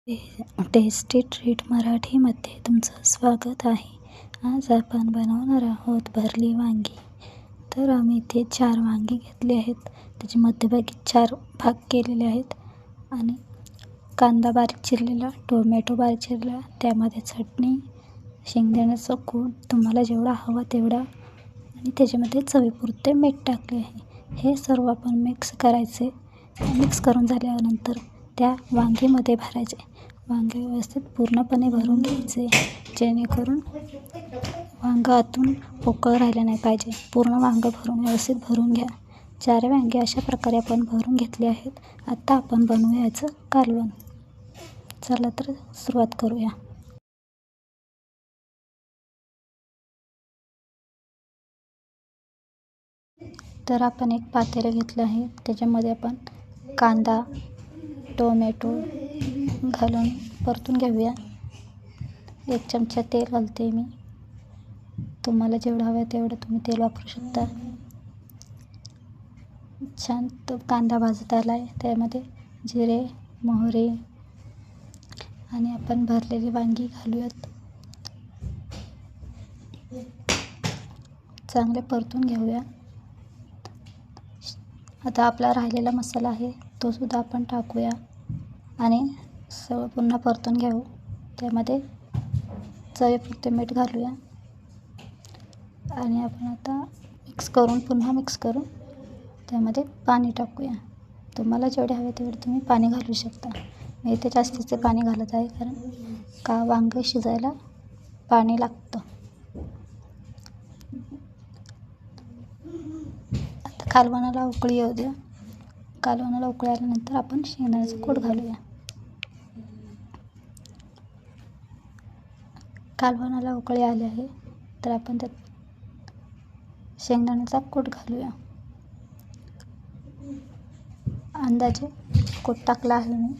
Tasty treat मराठीमध्ये तुमचं स्वागत आहे. आज आपण बनवणार आहोत भरली वांगी. तर आम्ही इथे 4 वांगी घेतली आहेत. त्याचे मध्यभागी 4 भाग केलेले आहेत आणि कांदा बारीक चिरलेला, टोमॅटो बारीक चिरलेला, त्यामध्ये चटणी, शेंगदाण्याचं कूट तुम्हाला जेवढा हवा तेवढा आणि त्याच्यामध्ये चवीपुरते मीठ टाकले आहे. हे सर्व आपण मिक्स करायचे. मिक्स करून झाल्यानंतर त्या वांगीमध्ये भरायचे. वांगे व्यवस्थित पूर्णपणे भरून घ्यायचे, जेणेकरून वांगं आतून पोकळ राहिलं नाही पाहिजे. पूर्ण वांगं व्यवस्थित भरून घ्या. 4 वांगे अशा प्रकारे आपण भरून घेतले आहेत. आता आपण बनवूया याचं कालवण. चला तर सुरुवात करूया. तर आपण एक पातेलं घेतलं आहे. त्याच्यामध्ये आपण कांदा, टोमॅटो घालून परतून घेऊया. 1 चमचा तेल घालते मी. तुम्हाला जेवढं हवं तेवढं तुम्ही तेल वापरू शकता. छान तो कांदा भाजत आला आहे. त्यामध्ये जिरे, मोहरी आणि आपण भरलेली वांगी घालूयात. चांगले परतून घेऊया. आता आपला राहिलेला मसाला आहे तो सुद्धा आपण टाकूया आणि सगळं पुन्हा परतून घेऊ. त्यामध्ये चवीपुरते मीठ घालूया आणि आपण आता पुन्हा मिक्स करून त्यामध्ये पाणी टाकूया. तुम्हाला जेवढे हवे तेवढे तुम्ही पाणी घालू शकता. मी इथे जास्तीचे पाणी घालत आहे, कारण वांगं शिजायला पाणी लागतं. आता कालवणाला उकळी येऊ द्या. कालवणाला उकळी आल्यानंतर आपण शेंगदाण्याचं कूट घालूया. कालवणाला उकळी आली आहे तर आपण त्यात शेंगदाण्याचा कूट घालूया. अंदाजे कूट टाकला आहे मी.